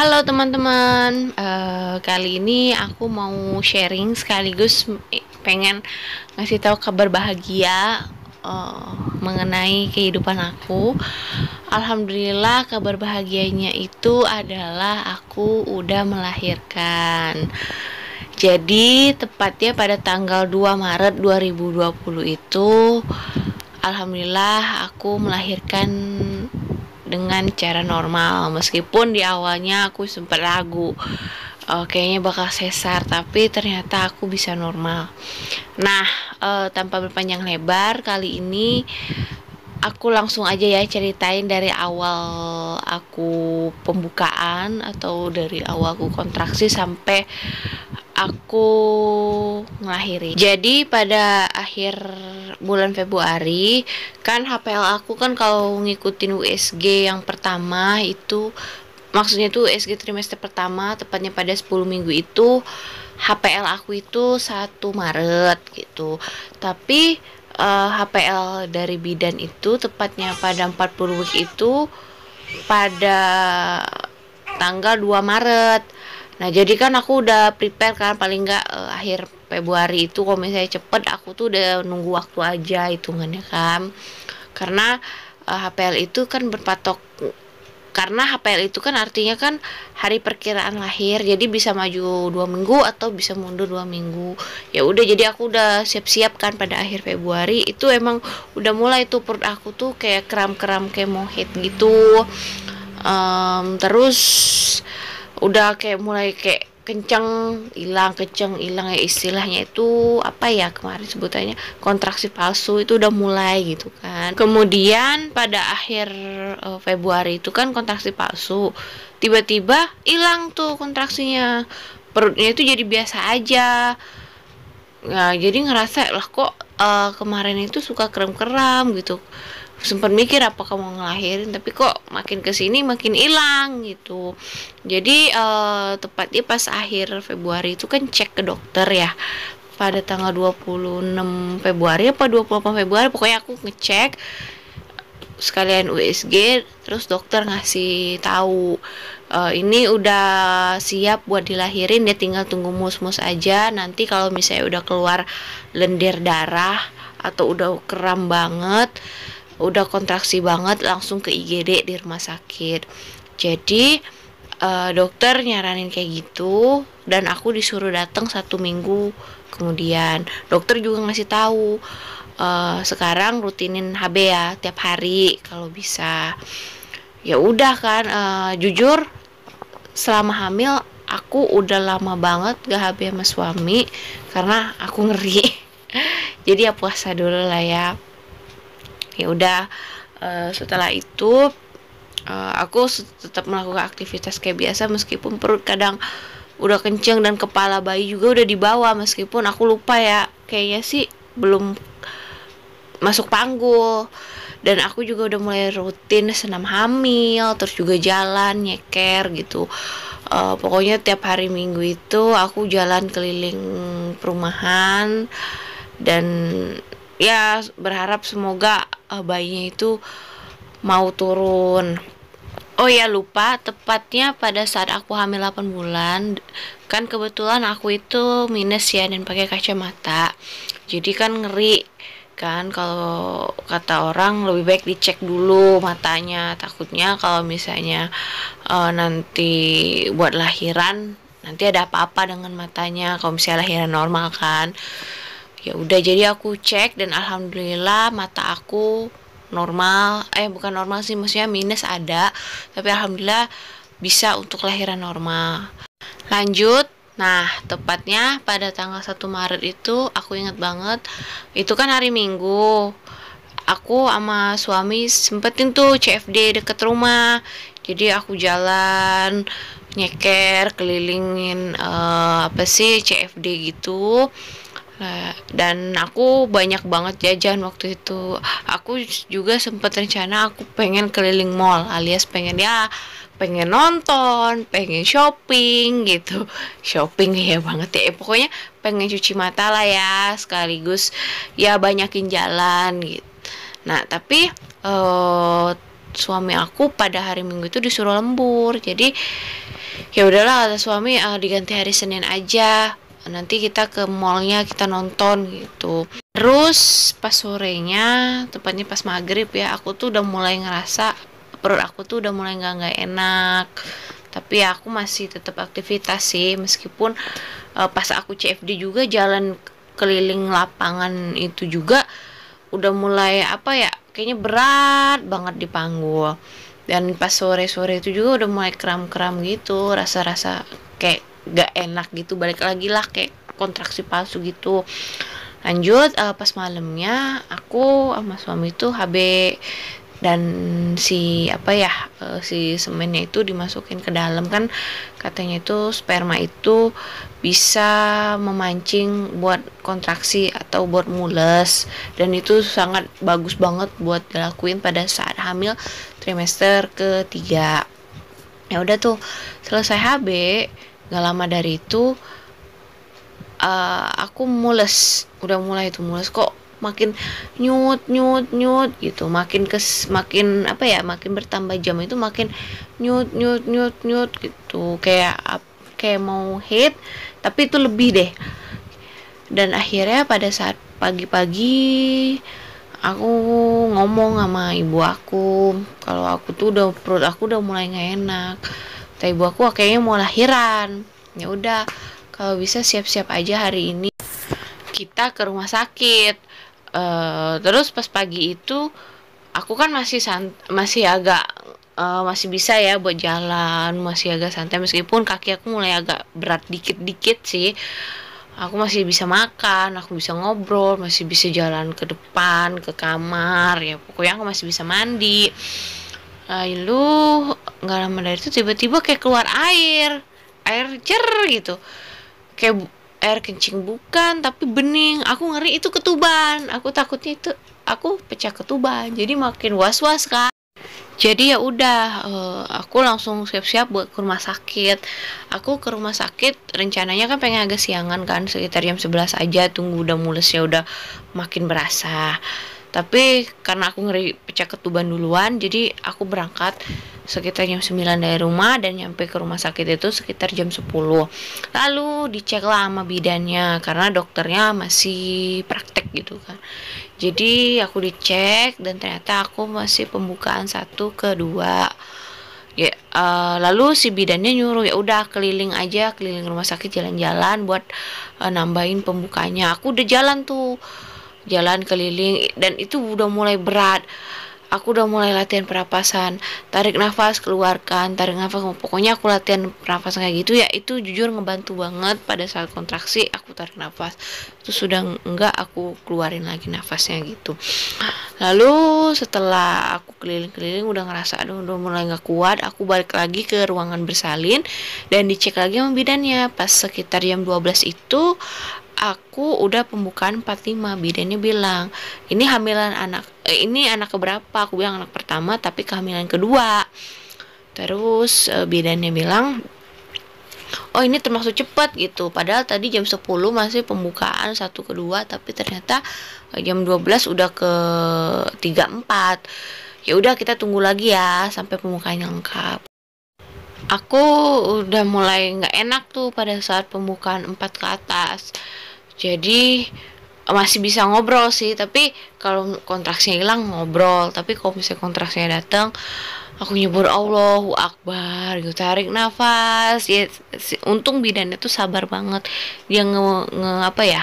Halo teman-teman, kali ini aku mau sharing sekaligus pengen ngasih tahu kabar bahagia mengenai kehidupan aku. Alhamdulillah kabar bahagianya itu adalah aku udah melahirkan. Jadi tepatnya pada tanggal 2 Maret 2020 itu alhamdulillah aku melahirkan dengan cara normal, meskipun di awalnya aku sempat ragu kayaknya bakal sesar, tapi ternyata aku bisa normal. Nah, tanpa berpanjang lebar, kali ini aku langsung aja ya ceritain dari awal aku pembukaan atau dari awal aku kontraksi sampai aku ngelahirin. Jadi pada akhir bulan Februari kan HPL aku kan kalau ngikutin USG yang pertama itu, maksudnya tuh USG trimester pertama tepatnya pada 10 minggu itu HPL aku itu 1 Maret gitu. Tapi HPL dari bidan itu tepatnya pada 40 week itu pada tanggal 2 Maret. Nah, jadi kan aku udah prepare kan, paling nggak akhir Februari itu kalau misalnya cepet aku tuh udah nunggu waktu aja hitungannya kan. Karena HPL itu kan berpatok, karena HPL itu kan artinya kan hari perkiraan lahir, jadi bisa maju 2 minggu atau bisa mundur 2 minggu. Ya udah, jadi aku udah siap-siap kan pada akhir Februari itu emang udah mulai tuh perut aku tuh kayak kram-kram kayak mau hit gitu. Terus udah kayak mulai kayak kenceng hilang ya, istilahnya itu apa ya kemarin sebutannya, kontraksi palsu itu udah mulai gitu kan. Kemudian pada akhir Februari itu kan kontraksi palsu, tiba-tiba hilang tuh kontraksinya, perutnya itu jadi biasa aja. Nah, jadi ngerasa lah kok kemarin itu suka kram-kram gitu. Sempat mikir apakah mau ngelahirin, tapi kok makin kesini makin hilang gitu. Jadi tepatnya pas akhir Februari itu kan cek ke dokter ya, pada tanggal 26 Februari apa 28 Februari pokoknya aku ngecek sekalian USG, terus dokter ngasih tahu ini udah siap buat dilahirin, dia tinggal tunggu mus-mus aja. Nanti kalau misalnya udah keluar lendir darah atau udah kram banget, udah kontraksi banget, langsung ke IGD di rumah sakit. Jadi dokter nyaranin kayak gitu, dan aku disuruh datang 1 minggu kemudian. Dokter juga ngasih tahu sekarang rutinin HB ya tiap hari kalau bisa. Ya udah kan, jujur selama hamil aku udah lama banget gak HB sama suami karena aku ngeri. Jadi ya puasa dulu lah ya. Ya udah, setelah itu aku tetap melakukan aktivitas kayak biasa, meskipun perut kadang udah kenceng dan kepala bayi juga udah dibawa, meskipun aku lupa ya, kayaknya sih belum masuk panggul. Dan aku juga udah mulai rutin senam hamil, terus juga jalan nyeker gitu. Pokoknya tiap hari Minggu itu aku jalan keliling perumahan, dan ya berharap semoga bayinya itu mau turun. Oh ya, lupa, tepatnya pada saat aku hamil 8 bulan kan kebetulan aku itu minus ya dan pakai kacamata. Jadi kan ngeri kan, kalau kata orang lebih baik dicek dulu matanya, takutnya kalau misalnya nanti buat lahiran nanti ada apa-apa dengan matanya kalau misalnya lahiran normal kan. Ya udah, jadi aku cek dan alhamdulillah mata aku normal, bukan normal sih, maksudnya minus ada, tapi alhamdulillah bisa untuk lahiran normal. Lanjut. Nah, tepatnya pada tanggal 1 Maret itu aku inget banget, itu kan hari Minggu. Aku sama suami sempetin tuh CFD deket rumah. Jadi aku jalan nyeker kelilingin apa sih CFD gitu. Dan aku banyak banget jajan waktu itu. Aku juga sempat rencana aku pengen keliling mall, alias pengen nonton, pengen shopping gitu. Shopping ya banget ya. Pokoknya pengen cuci mata lah ya, sekaligus ya banyakin jalan gitu. Nah, tapi suami aku pada hari Minggu itu disuruh lembur. Jadi Ya udahlah kata suami, diganti hari Senin aja, nanti kita ke mallnya kita nonton gitu. Terus pas sorenya, tepatnya pas maghrib ya, aku tuh udah mulai ngerasa perut aku tuh udah mulai nggak enak. Tapi ya aku masih tetap aktivitas sih, meskipun pas aku CFD juga jalan keliling lapangan itu juga udah mulai apa ya, kayaknya berat banget di panggul. Dan pas sore-sore itu juga udah mulai kram-kram gitu, rasa-rasa kayak gak enak gitu, balik lagi lah kayak kontraksi palsu gitu. Lanjut, pas malamnya aku sama suami itu HB, dan si apa ya, si semennya itu dimasukin ke dalam kan, katanya itu sperma itu bisa memancing buat kontraksi atau buat mules, dan itu sangat bagus banget buat dilakuin pada saat hamil trimester ketiga. Ya udah tuh, selesai HB gak lama dari itu aku mules, udah mulai tuh mules, kok makin nyut nyut nyut gitu, makin apa ya, makin bertambah jam itu makin nyut nyut nyut nyut gitu, kayak mau hit, tapi itu lebih deh. Dan akhirnya pada saat pagi-pagi aku ngomong sama ibu aku kalau aku tuh udah, perut aku udah mulai nggak enak. Kata ibu aku kayaknya mau lahiran. Ya udah, kalau bisa siap-siap aja hari ini kita ke rumah sakit. Terus pas pagi itu aku kan masih agak masih bisa ya buat jalan, masih agak santai, meskipun kaki aku mulai agak berat dikit-dikit sih. Aku masih bisa makan, aku bisa ngobrol, masih bisa jalan ke depan, ke kamar, ya pokoknya aku masih bisa mandi. Lalu nggak lama dari itu tiba-tiba kayak keluar air cer gitu, kayak air kencing bukan, tapi bening. Aku ngeri itu ketuban, aku takutnya itu aku pecah ketuban, jadi makin was-was kan. Jadi ya udah, aku langsung siap-siap buat ke rumah sakit. Aku ke rumah sakit rencananya kan pengen agak siangan kan, sekitar jam 11 aja, tunggu udah mulesnya udah makin berasa. Tapi karena aku ngeri pecah ketuban duluan, jadi aku berangkat sekitar jam 9 dari rumah dan nyampe ke rumah sakit itu sekitar jam 10. Lalu dicek lah sama bidannya karena dokternya masih praktek gitu kan. Jadi aku dicek dan ternyata aku masih pembukaan 1 ke 2. Ya, lalu si bidannya nyuruh ya udah keliling aja, keliling rumah sakit jalan-jalan buat nambahin pembukanya. Aku udah jalan tuh, jalan keliling, dan itu udah mulai berat. Aku udah mulai latihan pernapasan, tarik nafas, keluarkan, tarik nafas, pokoknya aku latihan pernapasan kayak gitu ya. Itu jujur ngebantu banget pada saat kontraksi. Aku tarik nafas, terus sudah enggak aku keluarin lagi nafasnya gitu. Lalu setelah aku keliling-keliling udah ngerasa aduh udah mulai nggak kuat, aku balik lagi ke ruangan bersalin dan dicek lagi sama bidannya. Pas sekitar jam 12 itu aku udah pembukaan 45. Bidannya bilang, ini hamilan ini anak keberapa? Aku bilang anak pertama tapi kehamilan kedua. Terus bidannya bilang, oh ini termasuk cepat gitu, padahal tadi jam 10 masih pembukaan 1 ke 2, tapi ternyata jam 12 udah ke 3-4. Ya udah kita tunggu lagi ya sampai pembukaannya lengkap. Aku udah mulai nggak enak tuh pada saat pembukaan 4 ke atas. Jadi masih bisa ngobrol sih, tapi kalau kontraksinya hilang ngobrol, tapi kalau misalnya kontraksinya datang aku nyebut Allahu Akbar gitu, tarik nafas ya. Untung bidannya tuh sabar banget, dia apa ya,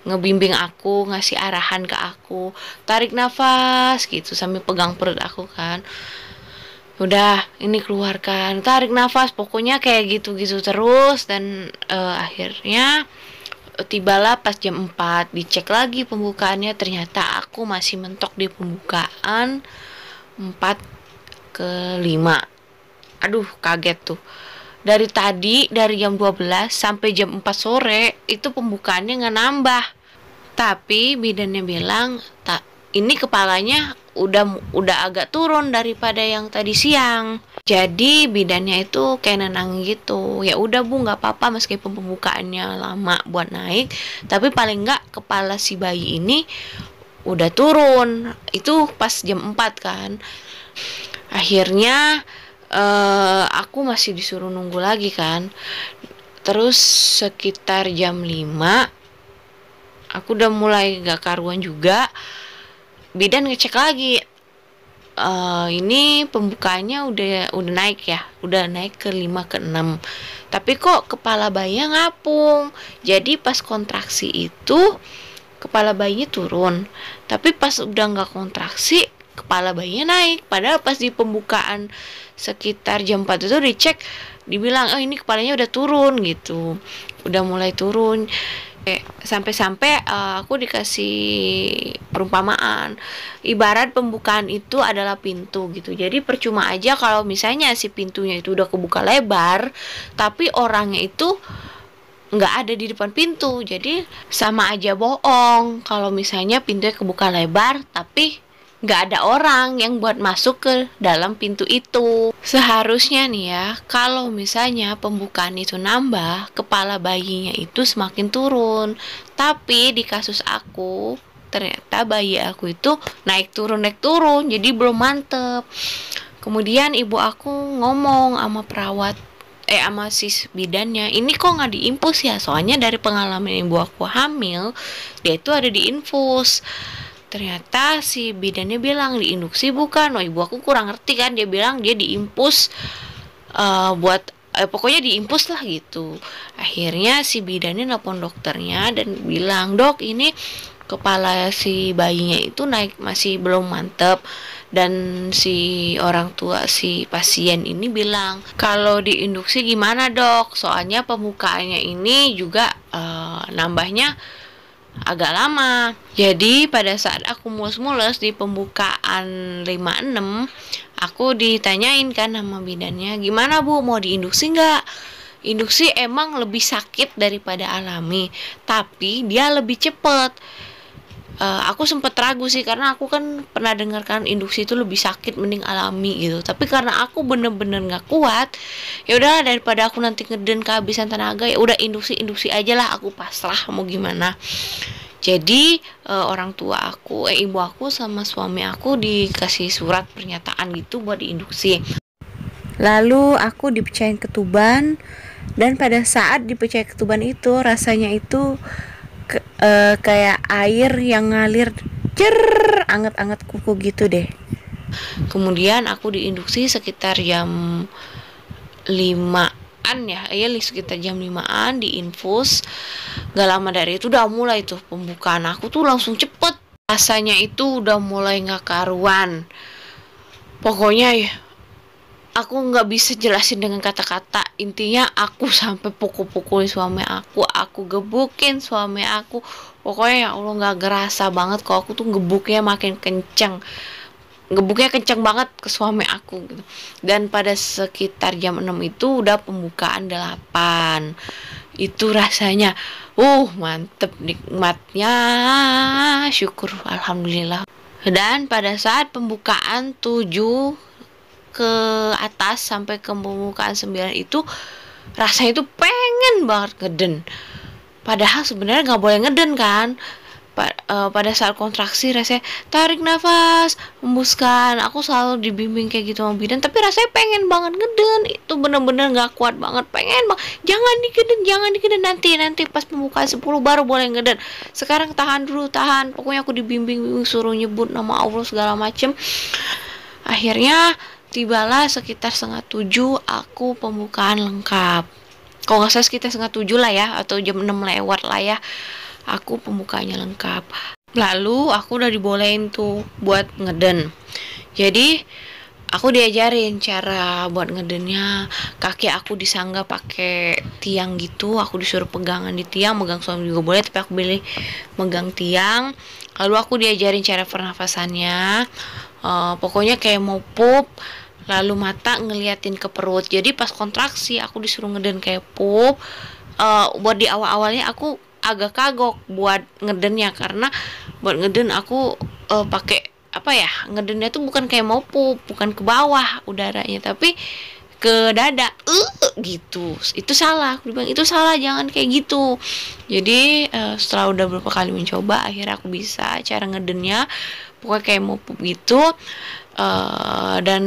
ngebimbing aku, ngasih arahan ke aku, tarik nafas gitu sambil pegang perut aku kan. Udah, ini keluarkan, tarik nafas, pokoknya kayak gitu-gitu terus. Dan akhirnya tibalah pas jam 4, dicek lagi pembukaannya, ternyata aku masih mentok di pembukaan 4 ke 5. Aduh, kaget tuh. Dari tadi, dari jam 12 sampai jam 4 sore, itu pembukaannya nggak nambah. Tapi bidannya bilang, ini kepalanya udah agak turun daripada yang tadi siang. Jadi bidannya itu kayak nenang gitu. Ya udah Bu, nggak apa-apa meskipun pembukaannya lama buat naik, tapi paling nggak kepala si bayi ini udah turun. Itu pas jam 4 kan. Akhirnya Aku masih disuruh nunggu lagi kan. Terus sekitar jam 5 aku udah mulai gak karuan juga. Bidan ngecek lagi, ini pembukaannya udah naik ya, udah naik ke 5 ke 6. Tapi kok kepala bayinya ngapung. Jadi pas kontraksi itu kepala bayinya turun. Tapi pas udah nggak kontraksi, kepala bayinya naik. Padahal pas di pembukaan sekitar jam 4 itu dicek, dibilang, "Oh, ini kepalanya udah turun," gitu. Udah mulai turun. Sampai-sampai aku dikasih perumpamaan, ibarat pembukaan itu adalah pintu gitu. Jadi percuma aja kalau misalnya si pintunya itu udah kebuka lebar tapi orangnya itu nggak ada di depan pintu. Jadi sama aja bohong kalau misalnya pintunya kebuka lebar tapi nggak ada orang yang buat masuk ke dalam pintu itu. Seharusnya nih ya, kalau misalnya pembukaan itu nambah, kepala bayinya itu semakin turun. Tapi di kasus aku, ternyata bayi aku itu naik turun, jadi belum mantep. Kemudian ibu aku ngomong sama perawat, sama si bidannya, ini kok nggak diinfus ya? Soalnya dari pengalaman ibu aku hamil, dia itu ada diinfus. Ternyata si bidannya bilang diinduksi bukan. Oh, ibu aku kurang ngerti kan, dia bilang dia diinfus, buat pokoknya diinfus lah gitu. Akhirnya si bidannya nelpon dokternya dan bilang, "Dok, ini kepala si bayinya itu naik masih belum mantep." Dan si orang tua si pasien ini bilang, "Kalau diinduksi gimana, Dok? Soalnya pembukaannya ini juga nambahnya agak lama." Jadi pada saat aku mulus-mulus di pembukaan 56, aku ditanyain kan sama bidannya, "Gimana Bu, mau diinduksi nggak?" Induksi emang lebih sakit daripada alami, tapi dia lebih cepet. Aku sempet ragu sih, karena aku kan pernah dengarkan induksi itu lebih sakit mending alami gitu. Tapi karena aku bener-bener nggak kuat, ya udah daripada aku nanti ngeden kehabisan tenaga, ya udah induksi aja lah, aku pasrah mau gimana. Jadi orang tua aku, ibu aku sama suami aku dikasih surat pernyataan gitu buat diinduksi. Lalu aku dipecahin ketuban, dan pada saat dipecahin ketuban itu rasanya itu kayak air yang ngalir anget-anget kuku gitu deh. Kemudian aku diinduksi sekitar jam 5-an ya, sekitar jam 5-an diinfus. Gak lama dari itu udah mulai tuh pembukaan aku tuh langsung cepet. Rasanya itu udah mulai gak karuan. Pokoknya ya, aku nggak bisa jelasin dengan kata-kata. Intinya aku sampai pukul-pukulin suami aku gebukin suami aku. Pokoknya ya Allah, nggak gerasa banget kalau aku tuh gebuknya makin kenceng. Gebuknya kenceng banget ke suami aku gitu. Dan pada sekitar jam 6 itu udah pembukaan 8. Itu rasanya mantep, nikmatnya, syukur, alhamdulillah. Dan pada saat pembukaan 7 ke atas sampai ke pembukaan 9 itu rasanya itu pengen banget ngeden. Padahal sebenarnya nggak boleh ngeden kan. Pada saat kontraksi rasanya tarik nafas, hembuskan. Aku selalu dibimbing kayak gitu sama bidan, tapi rasanya pengen banget ngeden. Itu bener-bener nggak kuat banget, pengen banget. Jangan dikeden, nanti pas pembukaan 10 baru boleh ngeden. Sekarang tahan dulu, pokoknya aku dibimbing suruh nyebut nama Allah segala macem. Akhirnya tibalah sekitar 6:30 aku pembukaan lengkap. Kalau nggak salah sekitar 6:30 lah ya, atau jam 6 lewat lah ya, aku pembukaannya lengkap. Lalu aku udah dibolehin tuh buat ngeden. Jadi aku diajarin cara buat ngedennya. Kaki aku disangga pakai tiang gitu, aku disuruh pegangan di tiang, megang suami juga boleh, tapi aku pilih megang tiang. Lalu aku diajarin cara pernafasannya. Pokoknya kayak mau pup, lalu mata ngeliatin ke perut. Jadi pas kontraksi aku disuruh ngeden kayak pup. Buat di awal-awalnya aku agak kagok buat ngedennya, karena buat ngeden aku pakai apa ya, ngedennya tuh bukan kayak mau pup, bukan ke bawah udaranya, tapi ke dada, gitu. Itu salah, aku bilang itu salah, jangan kayak gitu. Jadi setelah udah beberapa kali mencoba, akhirnya aku bisa cara ngedennya, pokoknya kayak mau pup gitu. Dan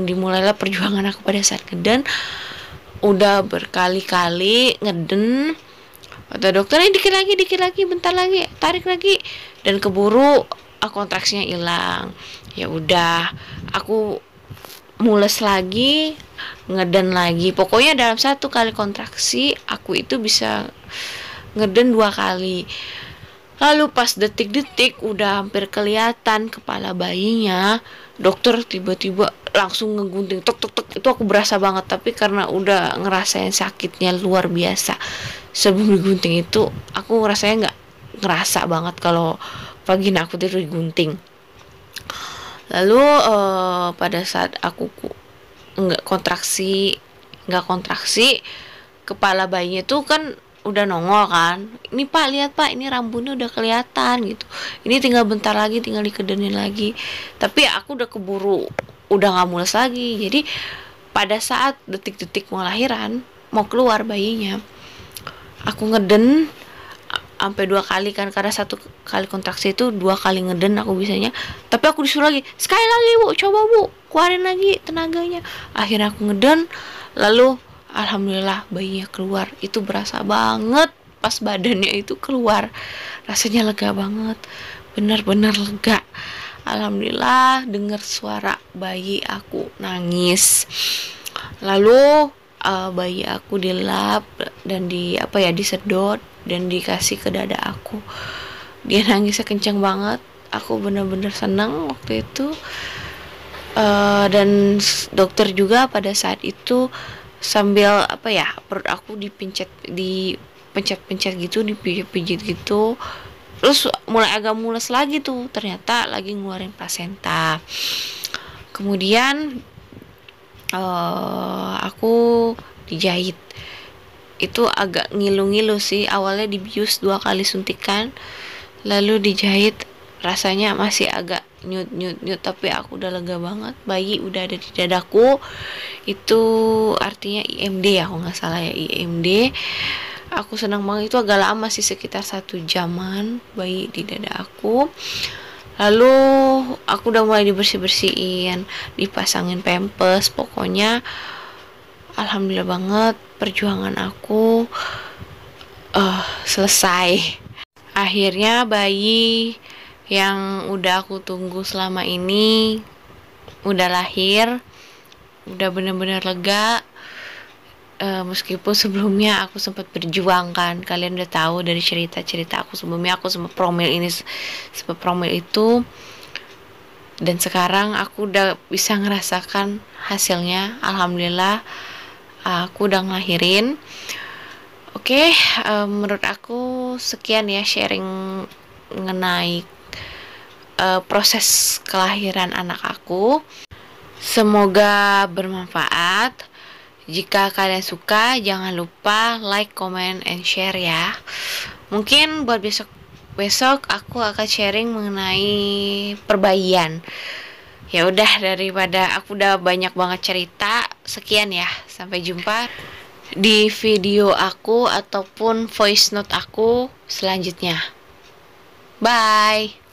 dimulailah perjuangan aku pada saat ngeden. Udah berkali-kali ngeden, kata dokternya dikit lagi, bentar lagi, tarik lagi, dan keburu kontraksinya hilang. Ya udah, aku mules lagi, ngeden lagi. Pokoknya dalam satu kali kontraksi aku itu bisa ngeden 2 kali. Lalu pas detik-detik udah hampir kelihatan kepala bayinya, dokter tiba-tiba langsung ngegunting tok tok tok. Itu aku berasa banget, tapi karena udah ngerasain sakitnya luar biasa sebelum digunting itu, aku rasanya nggak ngerasa banget kalau vagina aku tidur digunting. Lalu pada saat aku nggak kontraksi, kepala bayinya tuh kan udah nongol kan. Ini Pak, lihat Pak, ini rambutnya udah kelihatan gitu. Ini tinggal bentar lagi, tinggal dikedenin lagi. Tapi aku udah keburu, udah nggak mules lagi. Jadi pada saat detik-detik mau lahiran, mau keluar bayinya, aku ngeden sampai 2 kali kan, karena satu kali kontraksi itu 2 kali ngeden aku bisanya. Tapi aku disuruh lagi, sekali lagi Bu, coba Bu, keluarin lagi tenaganya. Akhirnya aku ngeden, lalu alhamdulillah bayinya keluar. Itu berasa banget pas badannya itu keluar, rasanya lega banget, benar-benar lega. Alhamdulillah dengar suara bayi aku nangis. Lalu bayi aku dilap dan disedot dan dikasih ke dada aku. Dia nangisnya kenceng banget. Aku bener-bener senang waktu itu. Dan dokter juga pada saat itu sambil perut aku dipencet-pencet gitu, dipijit-pijit gitu. Terus mulai agak mules lagi tuh, ternyata lagi ngeluarin plasenta. Kemudian aku dijahit. Itu agak ngilu-ngilu sih, awalnya dibius 2 kali suntikan, lalu dijahit. Rasanya masih agak nyut, tapi aku udah lega banget. Bayi udah ada di dadaku. Itu artinya IMD ya, aku nggak salah ya, IMD. Aku senang banget. Itu agak lama sih, sekitar 1 jaman bayi di dada aku. Lalu aku udah mulai dibersih-bersihin, dipasangin pampers. Pokoknya alhamdulillah banget, perjuangan aku selesai. Akhirnya bayi yang udah aku tunggu selama ini udah lahir, udah bener-bener lega. Meskipun sebelumnya aku sempat berjuang kan, kalian udah tahu dari cerita-cerita aku sebelumnya, aku sempat promil itu. Dan sekarang aku udah bisa ngerasakan hasilnya. Alhamdulillah, aku udah ngelahirin. Oke, menurut aku sekian ya sharing mengenai proses kelahiran anak aku. Semoga bermanfaat. Jika kalian suka, jangan lupa like, comment, and share ya. Mungkin buat besok aku akan sharing mengenai perbayian. Ya udah, daripada aku udah banyak banget cerita, sekian ya. Sampai jumpa di video aku ataupun voice note aku selanjutnya. Bye.